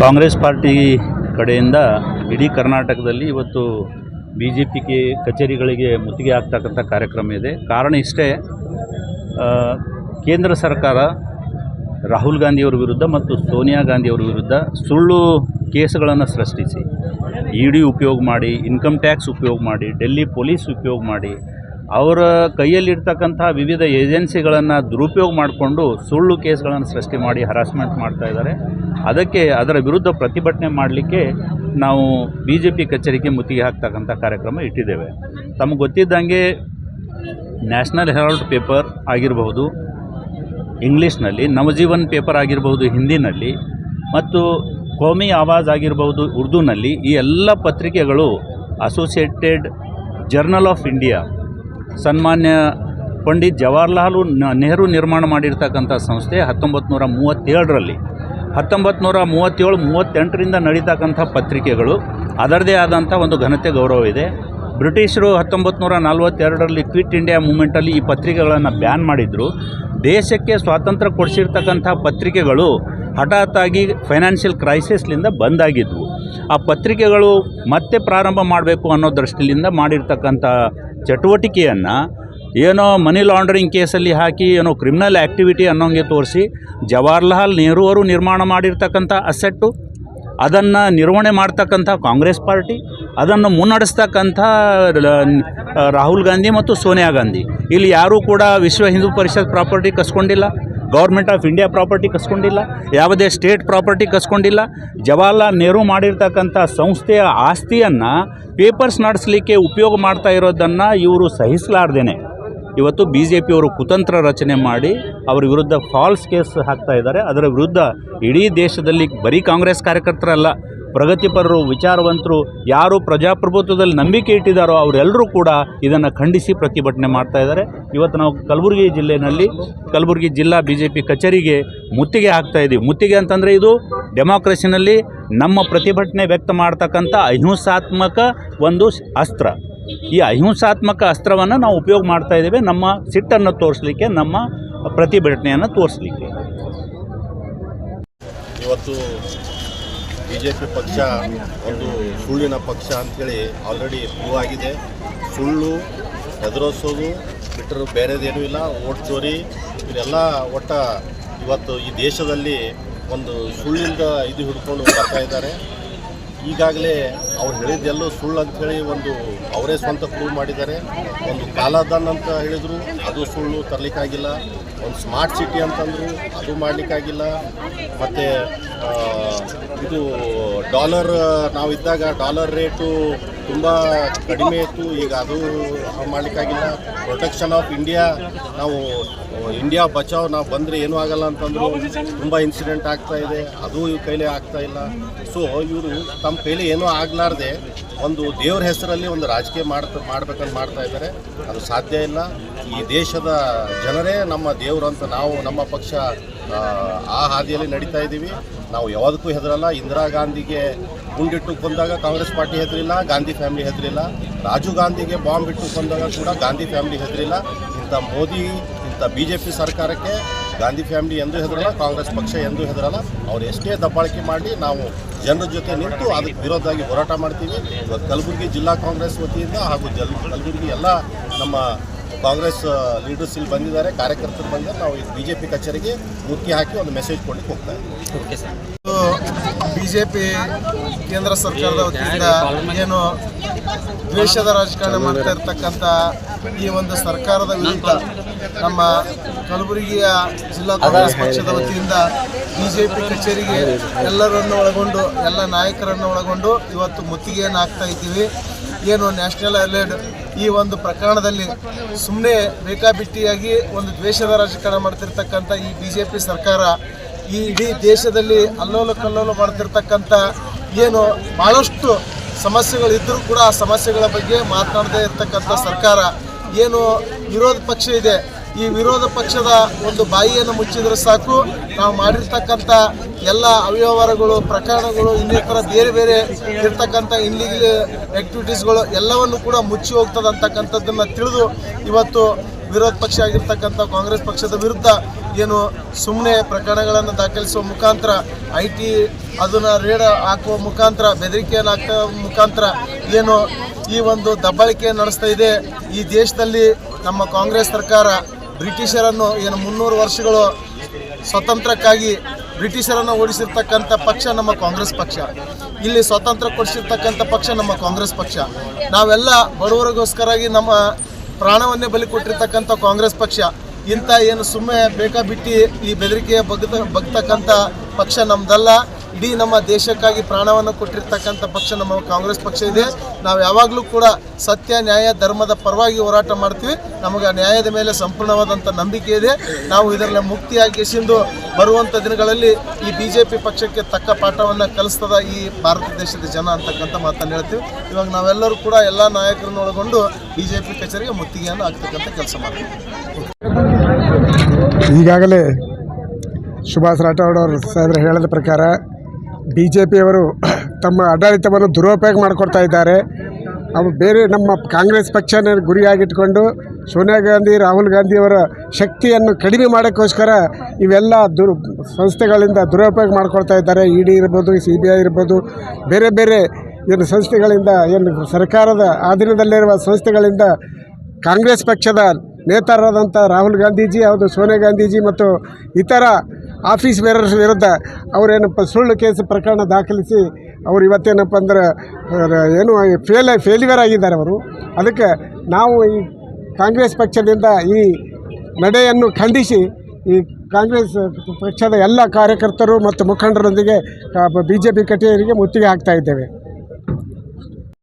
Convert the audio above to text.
Congress party ಕಡೆಯಿಂದ ಇಡೀ ಕರ್ನಾಟಕದಲ್ಲಿ ಇವತ್ತು BJP ಕಚೇರಿಗಳಿಗೆ ಮುತ್ತಿಗೆ ಹಾಕ್ತಕ್ಕಂಥ ಕಾರ್ಯಕ್ರಮ ಇದೆ. ಕಾರಣ ಇಷ್ಟೇ, ಕೇಂದ್ರ ಸರ್ಕಾರ ರಾಹುಲ್ ಗಾಂಧಿಯವರ ವಿರುದ್ಧ ಮತ್ತು ಸೋನಿಯಾ ಗಾಂಧಿಯವರ ವಿರುದ್ಧ ಸುಳ್ಳು ಕೇಸುಗಳನ್ನು ಸೃಷ್ಟಿಸಿ ED ಉಪಯೋಗ ಮಾಡಿ, ಇನ್ಕಮ್ ಟ್ಯಾಕ್ಸ್ ಉಪಯೋಗ ಮಾಡಿ, ಡೆಲ್ಲಿ ಪೊಲೀಸ್ ಉಪಯೋಗ ಮಾಡಿ, ಅವರ ಕೈಯಲ್ಲಿರ್ತಕ್ಕಂಥ ವಿವಿಧ ಏಜೆನ್ಸಿಗಳನ್ನು ದುರುಪಯೋಗ ಮಾಡಿಕೊಂಡು ಸುಳ್ಳು ಕೇಸ್ಗಳನ್ನು ಸೃಷ್ಟಿ ಮಾಡಿ ಹರಾಸ್ಮೆಂಟ್ ಮಾಡ್ತಾ ಇದ್ದಾರೆ. ಅದರ ವಿರುದ್ಧ ಪ್ರತಿಭಟನೆ ಮಾಡಲಿಕ್ಕೆ ನಾವು BJP ಕಚೇರಿಗೆ ಮುತ್ತಿಗೆ ಹಾಕ್ತಕ್ಕಂಥ ಕಾರ್ಯಕ್ರಮ ಇಟ್ಟಿದ್ದೇವೆ. ತಮಗೆ ಗೊತ್ತಿದ್ದಂಗೆ ನ್ಯಾಷನಲ್ ಹೆರಾಲ್ಡ್ ಪೇಪರ್ ಆಗಿರಬಹುದು ಇಂಗ್ಲೀಷ್ನಲ್ಲಿ, ನವಜೀವನ್ ಪೇಪರ್ ಆಗಿರಬಹುದು ಹಿಂದಿನಲ್ಲಿ, ಮತ್ತು ಕೋಮಿ ಆವಾಜ್ ಆಗಿರಬಹುದು ಉರ್ದುನಲ್ಲಿ, ಈ ಎಲ್ಲ ಪತ್ರಿಕೆಗಳು ಅಸೋಸಿಯೇಟೆಡ್ ಜರ್ನಲ್ ಆಫ್ ಇಂಡಿಯಾ ಸನ್ಮಾನ್ಯ ಪಂಡಿತ್ ಜವಾಹರ್ಲಾಲ್ ನೆಹರು ನಿರ್ಮಾಣ ಮಾಡಿರ್ತಕ್ಕಂಥ ಸಂಸ್ಥೆ 1937ರಲ್ಲಿ 1937-38ರಿಂದ ನಡೀತಕ್ಕಂಥ ಪತ್ರಿಕೆಗಳು ಅದರದೇ ಆದಂಥ ಒಂದು ಘನತೆ ಗೌರವ ಇದೆ. ಬ್ರಿಟಿಷರು 1942ರಲ್ಲಿ ಕ್ವಿಟ್ ಇಂಡಿಯಾ ಮೂಮೆಂಟಲ್ಲಿ ಈ ಪತ್ರಿಕೆಗಳನ್ನು ಬ್ಯಾನ್ ಮಾಡಿದರು. ದೇಶಕ್ಕೆ ಸ್ವಾತಂತ್ರ್ಯ ಕೊಡಿಸಿರ್ತಕ್ಕಂಥ ಪತ್ರಿಕೆಗಳು ಹಠಾತ್ತಾಗಿ ಫೈನಾನ್ಷಿಯಲ್ ಕ್ರೈಸಿಸ್ಲಿಂದ ಬಂದಾಗಿದ್ವು. ಆ ಪತ್ರಿಕೆಗಳು ಮತ್ತೆ ಪ್ರಾರಂಭ ಮಾಡಬೇಕು ಅನ್ನೋ ದೃಷ್ಟಿಯಿಂದ ಮಾಡಿರ್ತಕ್ಕಂಥ ಚಟುವಟಿಕೆಯನ್ನು ಏನೋ ಮನಿ ಲಾಂಡ್ರಿಂಗ್ ಕೇಸಲ್ಲಿ ಹಾಕಿ ಏನೋ ಕ್ರಿಮಿನಲ್ ಆ್ಯಕ್ಟಿವಿಟಿ ಅನ್ನೋಂಗೆ ತೋರಿಸಿ, ಜವಾಹರ್ಲಾಲ್ ನೆಹರು ಅವರು ನಿರ್ಮಾಣ ಮಾಡಿರ್ತಕ್ಕಂಥ ಅಸೆಟ್ಟು ಅದನ್ನು ನಿರ್ವಹಣೆ ಮಾಡ್ತಕ್ಕಂಥ ಕಾಂಗ್ರೆಸ್ ಪಾರ್ಟಿ, ಅದನ್ನು ಮುನ್ನಡೆಸ್ತಕ್ಕಂಥ ರಾಹುಲ್ ಗಾಂಧಿ ಮತ್ತು ಸೋನಿಯಾ ಗಾಂಧಿ. ಇಲ್ಲಿ ಯಾರೂ ಕೂಡ ವಿಶ್ವ ಹಿಂದೂ ಪರಿಷತ್ ಪ್ರಾಪರ್ಟಿ ಕಸ್ಕೊಂಡಿಲ್ಲ, ಗೌರ್ಮೆಂಟ್ ಆಫ್ ಇಂಡಿಯಾ ಪ್ರಾಪರ್ಟಿ ಕಸ್ಕೊಂಡಿಲ್ಲ, ಯಾವುದೇ ಸ್ಟೇಟ್ ಪ್ರಾಪರ್ಟಿ ಕಸ್ಕೊಂಡಿಲ್ಲ. ಜವಾಹರ್ಲಾಲ್ ನೆಹರು ಮಾಡಿರ್ತಕ್ಕಂಥ ಸಂಸ್ಥೆಯ ಆಸ್ತಿಯನ್ನು ಪೇಪರ್ಸ್ ನಡೆಸಲಿಕ್ಕೆ ಉಪಯೋಗ ಮಾಡ್ತಾ ಇರೋದನ್ನು ಇವರು ಸಹಿಸಲಾರ್ದೇನೆ ಇವತ್ತು BJPಯವರು ಕುತಂತ್ರ ರಚನೆ ಮಾಡಿ ಅವರ ವಿರುದ್ಧ ಫಾಲ್ಸ್ ಕೇಸ್ ಹಾಕ್ತಾ ಇದ್ದಾರೆ. ಅದರ ವಿರುದ್ಧ ಇಡೀ ದೇಶದಲ್ಲಿ ಬರೀ ಕಾಂಗ್ರೆಸ್ ಕಾರ್ಯಕರ್ತರಲ್ಲ, ಪ್ರಗತಿಪರರು, ವಿಚಾರವಂತರು, ಯಾರು ಪ್ರಜಾಪ್ರಭುತ್ವದಲ್ಲಿ ನಂಬಿಕೆ ಇಟ್ಟಿದ್ದಾರೋ ಅವರೆಲ್ಲರೂ ಕೂಡ ಇದನ್ನು ಖಂಡಿಸಿ ಪ್ರತಿಭಟನೆ ಮಾಡ್ತಾ ಇದ್ದಾರೆ. ಇವತ್ತು ನಾವು ಕಲಬುರಗಿ ಜಿಲ್ಲೆಯಲ್ಲಿ ಕಲಬುರಗಿ ಜಿಲ್ಲಾ BJP ಕಚೇರಿಗೆ ಮುತ್ತಿಗೆ ಹಾಕ್ತಾ ಇದ್ದೀವಿ. ಮುತ್ತಿಗೆ ಅಂತಂದರೆ ಇದು ಡೆಮಾಕ್ರಸಿನಲ್ಲಿ ನಮ್ಮ ಪ್ರತಿಭಟನೆ ವ್ಯಕ್ತ ಮಾಡ್ತಕ್ಕಂಥ ಅಹಿಂಸಾತ್ಮಕ ಒಂದು ಅಸ್ತ್ರ. ಈ ಅಹಿಂಸಾತ್ಮಕ ಅಸ್ತ್ರವನ್ನು ನಾವು ಉಪಯೋಗ ಮಾಡ್ತಾ ಇದ್ದೇವೆ ನಮ್ಮ ಸಿಟ್ಟನ್ನು ತೋರಿಸಲಿಕ್ಕೆ, ನಮ್ಮ ಪ್ರತಿಭಟನೆಯನ್ನು ತೋರಿಸಲಿಕ್ಕೆ. ಇವತ್ತು BJP ಪಕ್ಷ ಒಂದು ಸುಳ್ಳಿನ ಪಕ್ಷ ಅಂಥೇಳಿ ಆಲ್ರೆಡಿ ಪ್ರೂವ್ ಆಗಿದೆ. ಸುಳ್ಳು ಹೆದರೋಸೋದು ಬಿಟ್ಟರೆ ಬೇರೆದೇನೂ ಇಲ್ಲ. ಓಟ್ ಚೋರಿ ಇದೆಲ್ಲ ಇವತ್ತು ಈ ದೇಶದಲ್ಲಿ ಒಂದು ಸುಳ್ಳಿಂದ ಹಿಡ್ಕೊಂಡು ಬರ್ತಾ ಇದ್ದಾರೆ. ಈಗಾಗಲೇ ಅವ್ರು ಹೇಳಿದ್ದೆಲ್ಲೂ ಸುಳ್ಳು ಅಂಥೇಳಿ ಒಂದು ಅವರೇ ಸ್ವಂತ ಪ್ರೂವ್ ಮಾಡಿದ್ದಾರೆ. ಒಂದು ಕಾಲಾದಾನ್ ಅಂತ ಹೇಳಿದರು, ಅದು ಸುಳ್ಳು, ತರಲಿಕ್ಕಾಗಿಲ್ಲ. ಒಂದು ಸ್ಮಾರ್ಟ್ ಸಿಟಿ ಅಂತಂದರು, ಅದು ಮಾಡಲಿಕ್ಕಾಗಿಲ್ಲ. ಮತ್ತು ಇದು ಡಾಲರ್ ನಾವಿದ್ದಾಗ ಡಾಲರ್ ರೇಟು ತುಂಬ ಕಡಿಮೆ ಇತ್ತು, ಈಗ ಅದು ಮಾಡಲಿಕ್ಕಾಗಿಲ್ಲ. ಪ್ರೊಟೆಕ್ಷನ್ ಆಫ್ ಇಂಡಿಯಾ, ನಾವು ಇಂಡಿಯಾ ಬಚಾವ್ ನಾವು ಬಂದರೆ ಏನೂ ಆಗಲ್ಲ ಅಂತಂದರು, ತುಂಬ ಇನ್ಸಿಡೆಂಟ್ ಆಗ್ತಾಯಿದೆ, ಅದು ಇವ್ರ ಕೈಲೇ ಆಗ್ತಾಯಿಲ್ಲ. ಸೊ ಇವರು ತಮ್ಮ ಕೈಲಿ ಏನೂ ಆಗಲಾರ್ದೆ ಒಂದು ದೇವ್ರ ಹೆಸರಲ್ಲಿ ಒಂದು ರಾಜಕೀಯ ಮಾಡ್ಬೇಕಂತ ಮಾಡ್ತಾ ಇದ್ದಾರೆ. ಅದು ಸಾಧ್ಯ ಇಲ್ಲ. ಈ ದೇಶದ ಜನರೇ ನಮ್ಮ ದೇವರು ಅಂತ ನಾವು ನಮ್ಮ ಪಕ್ಷ ಆ ಹಾದಿಯಲ್ಲಿ ನಡೀತಾ ಇದ್ದೀವಿ. ನಾವು ಯಾವುದಕ್ಕೂ ಹೆದರಲ್ಲ. ಇಂದಿರಾ ಗಾಂಧಿಗೆ ಗುಂಡಿಟ್ಟು ಕೊಂದಾಗ ಕಾಂಗ್ರೆಸ್ ಪಾರ್ಟಿ ಹೆದರಿಲ್ಲ, ಗಾಂಧಿ ಫ್ಯಾಮಿಲಿ ಹೆದರಿಲ್ಲ. ರಾಜೀವ್ ಗಾಂಧಿಗೆ ಬಾಂಬ್ ಇಟ್ಟು ಕೊಂದಾಗ ಕೂಡ ಗಾಂಧಿ ಫ್ಯಾಮಿಲಿ ಹೆದರಿಲ್ಲ. ಇಂಥ ಮೋದಿ, ಇಂಥ BJP ಸರ್ಕಾರಕ್ಕೆ ಗಾಂಧಿ ಫ್ಯಾಮಿಲಿ ಎಂದೂ ಹೆದರಲ್ಲ, ಕಾಂಗ್ರೆಸ್ ಪಕ್ಷ ಎಂದೂ ಹೆದರಲ್ಲ. ಅವ್ರು ಎಷ್ಟೇ ದಬ್ಬಾಳಿಕೆ ಮಾಡಿ ನಾವು ಜನರ ಜೊತೆ ನಿಂತು ಅದಕ್ಕೆ ವಿರೋಧವಾಗಿ ಹೋರಾಟ ಮಾಡ್ತೀವಿ. ಇವತ್ತು ಕಲಬುರಗಿ ಜಿಲ್ಲಾ ಕಾಂಗ್ರೆಸ್ ವತಿಯಿಂದ ಹಾಗೂ ಕಲಬುರಗಿ ಎಲ್ಲ ನಮ್ಮ ಕಾಂಗ್ರೆಸ್ ಲೀಡರ್ಸ್ ಇಲ್ಲಿ ಬಂದಿದ್ದಾರೆ, ಕಾರ್ಯಕರ್ತರು ಬಂದಿದ್ದಾರೆ. ನಾವು BJP ಕಚೇರಿಗೆ ಮುತ್ತಿಗೆ ಹಾಕಿ ಒಂದು ಮೆಸೇಜ್ ಕೊಡಲಿಕ್ಕೆ ಹೋಗ್ತಾ ಇದ್ದೀವಿ. Okay sir. BJP ಕೇಂದ್ರ ಸರ್ಕಾರದ ವತಿಯಿಂದ ಏನು ದ್ವೇಷದ ರಾಜಕಾರಣ ಮಾಡ್ತಾ ಇರ್ತಕ್ಕಂಥ ಈ ಒಂದು ಸರ್ಕಾರದ ವಿರುದ್ಧ ನಮ್ಮ ಕಲಬುರಗಿಯ ಜಿಲ್ಲಾ ಕಾಂಗ್ರೆಸ್ ಪಕ್ಷದ ವತಿಯಿಂದ BJP ಕಚೇರಿಗೆ ಎಲ್ಲರನ್ನು ಒಳಗೊಂಡು, ಎಲ್ಲ ನಾಯಕರನ್ನು ಒಳಗೊಂಡು ಇವತ್ತು ಮುತ್ತಿಗೆಯನ್ನು ಹಾಕ್ತಾ ಇದ್ದೀವಿ. ಏನು ನ್ಯಾಷನಲ್ ಹೆರಾಲ್ಡ್ ಈ ಒಂದು ಪ್ರಕರಣದಲ್ಲಿ ಸುಮ್ಮನೆ ಬೇಕಾಬಿಟ್ಟಿಯಾಗಿ ಒಂದು ದ್ವೇಷದ ರಾಜಕಾರಣ ಮಾಡ್ತಿರ್ತಕ್ಕಂಥ ಈ BJP ಸರ್ಕಾರ ಈ ಇಡೀ ದೇಶದಲ್ಲಿ ಅಲ್ಲೋಲ ಕಲ್ಲೋಲ ಮಾಡ್ತಿರ್ತಕ್ಕಂಥ ಏನು ಭಾಳಷ್ಟು ಸಮಸ್ಯೆಗಳಿದ್ದರೂ ಕೂಡ ಆ ಸಮಸ್ಯೆಗಳ ಬಗ್ಗೆ ಮಾತನಾಡದೇ ಇರತಕ್ಕಂಥ ಸರ್ಕಾರ, ಏನು ವಿರೋಧ ಪಕ್ಷ ಇದೆ, ಈ ವಿರೋಧ ಪಕ್ಷದ ಒಂದು ಬಾಯಿಯನ್ನು ಮುಚ್ಚಿದ್ರೆ ಸಾಕು, ನಾವು ಮಾಡಿರ್ತಕ್ಕಂಥ ಎಲ್ಲ ಅವ್ಯವಹಾರಗಳು, ಪ್ರಕರಣಗಳು, ಇನ್ನಿತರ ಬೇರೆ ಬೇರೆ ಇರ್ತಕ್ಕಂಥ ಇನ್ಲೀಗಲ್ ಆ್ಯಕ್ಟಿವಿಟೀಸ್ಗಳು ಎಲ್ಲವನ್ನು ಕೂಡ ಮುಚ್ಚಿ ಹೋಗ್ತದೆ ಅಂತಕ್ಕಂಥದ್ದನ್ನು ತಿಳಿದು ಇವತ್ತು ವಿರೋಧ ಪಕ್ಷ ಆಗಿರ್ತಕ್ಕಂಥ ಕಾಂಗ್ರೆಸ್ ಪಕ್ಷದ ವಿರುದ್ಧ ಏನು ಸುಮ್ಮನೆ ಪ್ರಕರಣಗಳನ್ನು ದಾಖಲಿಸುವ ಮುಖಾಂತರ IT ಅದನ್ನು ರೇಡ್ ಹಾಕುವ ಮುಖಾಂತರ ಬೆದರಿಕೆಯನ್ನು ಹಾಕುವ ಮುಖಾಂತರ ಏನು ಈ ಒಂದು ದಬ್ಬಾಳಿಕೆ ನಡೆಸ್ತಾ ಇದೆ. ಈ ದೇಶದಲ್ಲಿ ನಮ್ಮ ಕಾಂಗ್ರೆಸ್ ಸರ್ಕಾರ ಬ್ರಿಟಿಷರನ್ನು ಏನು 300 ವರ್ಷಗಳು ಸ್ವತಂತ್ರಕ್ಕಾಗಿ ಬ್ರಿಟಿಷರನ್ನು ಓಡಿಸಿರ್ತಕ್ಕಂಥ ಪಕ್ಷ ನಮ್ಮ ಕಾಂಗ್ರೆಸ್ ಪಕ್ಷ. ಇಲ್ಲಿ ಸ್ವತಂತ್ರ ಕೊಡಿಸಿರ್ತಕ್ಕಂಥ ಪಕ್ಷ ನಮ್ಮ ಕಾಂಗ್ರೆಸ್ ಪಕ್ಷ. ನಾವೆಲ್ಲ ಬಡವರಿಗೋಸ್ಕರಾಗಿ ನಮ್ಮ ಪ್ರಾಣವನ್ನೇ ಬಲಿ ಕೊಟ್ಟಿರ್ತಕ್ಕಂಥ ಕಾಂಗ್ರೆಸ್ ಪಕ್ಷ. ಇಂಥ ಏನು ಸುಮ್ಮನೆ ಬೇಕಾಬಿಟ್ಟು ಈ ಬೆದರಿಕೆಯ ಬಗ್ತಕ್ಕಂಥ ಪಕ್ಷ ನಮ್ಮದಲ್ಲ. ಇಡೀ ನಮ್ಮ ದೇಶಕ್ಕಾಗಿ ಪ್ರಾಣವನ್ನು ಕೊಟ್ಟಿರ್ತಕ್ಕಂಥ ಪಕ್ಷ ನಮ್ಮ ಕಾಂಗ್ರೆಸ್ ಪಕ್ಷ ಇದೆ. ನಾವು ಯಾವಾಗಲೂ ಕೂಡ ಸತ್ಯ ನ್ಯಾಯ ಧರ್ಮದ ಪರವಾಗಿ ಹೋರಾಟ ಮಾಡ್ತೀವಿ. ನಮಗೆ ನ್ಯಾಯದ ಮೇಲೆ ಸಂಪೂರ್ಣವಾದಂಥ ನಂಬಿಕೆ ಇದೆ. ನಾವು ಇದರಲ್ಲಿ ಮುಕ್ತಿಯಾಗಿ ಎಸೆದು ಬರುವಂಥ ದಿನಗಳಲ್ಲಿ ಈ BJP ಪಕ್ಷಕ್ಕೆ ತಕ್ಕ ಪಾಠವನ್ನು ಕಲಿಸ್ತದ ಈ ಭಾರತ ದೇಶದ ಜನ ಅಂತಕ್ಕಂಥ ಮಾತನ್ನು ಹೇಳ್ತೀವಿ. ಇವಾಗ ನಾವೆಲ್ಲರೂ ಕೂಡ ಎಲ್ಲ ನಾಯಕರನ್ನು ಒಳಗೊಂಡು BJP ಕಚೇರಿಗೆ ಮುತ್ತಿಗೆಯನ್ನು ಹಾಕ್ತಕ್ಕಂಥ ಕೆಲಸ ಮಾಡ್ತೀವಿ. ಈಗಾಗಲೇ ಸುಭಾಷ್ ರಾಠೋಡ್ ಅವರು ಸಾಹೇಬರು ಹೇಳಿದ ಪ್ರಕಾರ BJPಯವರು ತಮ್ಮ ಆಡಳಿತವನ್ನು ದುರುಪಯೋಗ ಮಾಡಿಕೊಡ್ತಾ ಇದ್ದಾರೆ. ಅವು ಬೇರೆ ನಮ್ಮ ಕಾಂಗ್ರೆಸ್ ಪಕ್ಷನ ಗುರಿಯಾಗಿಟ್ಕೊಂಡು ಸೋನಿಯಾ ಗಾಂಧಿ, ರಾಹುಲ್ ಗಾಂಧಿಯವರ ಶಕ್ತಿಯನ್ನು ಕಡಿಮೆ ಮಾಡೋಕ್ಕೋಸ್ಕರ ಇವೆಲ್ಲ ಸಂಸ್ಥೆಗಳಿಂದ ದುರುಪಯೋಗ ಮಾಡ್ಕೊಳ್ತಾ ಇದ್ದಾರೆ. ED ಇರ್ಬೋದು, CBI ಇರ್ಬೋದು, ಬೇರೆ ಬೇರೆ ಏನು ಸಂಸ್ಥೆಗಳಿಂದ ಏನು ಸರ್ಕಾರದ ಅಧೀನದಲ್ಲಿರುವ ಸಂಸ್ಥೆಗಳಿಂದ ಕಾಂಗ್ರೆಸ್ ಪಕ್ಷದ ನೇತಾರರಾದಂಥ ರಾಹುಲ್ ಗಾಂಧೀಜಿ ಹೌದು ಸೋನಿಯಾ ಗಾಂಧೀಜಿ ಮತ್ತು ಇತರ ಆಫೀಸ್ ಬೇರರ್ಸ್ ವಿರುದ್ಧ ಅವರೇನಪ್ಪ ಸುಳ್ಳು ಕೇಸ್ ಪ್ರಕರಣ ದಾಖಲಿಸಿ ಅವರು ಇವತ್ತೇನಪ್ಪ ಅಂದ್ರೆ ಏನು ಫೇಲ್ಯೂರ್ ಆಗಿದ್ದಾರೆ ಅವರು. ಅದಕ್ಕೆ ನಾವು ಈ ಕಾಂಗ್ರೆಸ್ ಪಕ್ಷದಿಂದ ಈ ನಡೆಯನ್ನು ಖಂಡಿಸಿ ಈ ಕಾಂಗ್ರೆಸ್ ಪಕ್ಷದ ಎಲ್ಲ ಕಾರ್ಯಕರ್ತರು ಮತ್ತು ಮುಖಂಡರೊಂದಿಗೆ BJP ಕಚೇರಿಗೆ ಮುತ್ತಿಗೆ ಹಾಕ್ತಾ ಇದ್ದೇವೆ.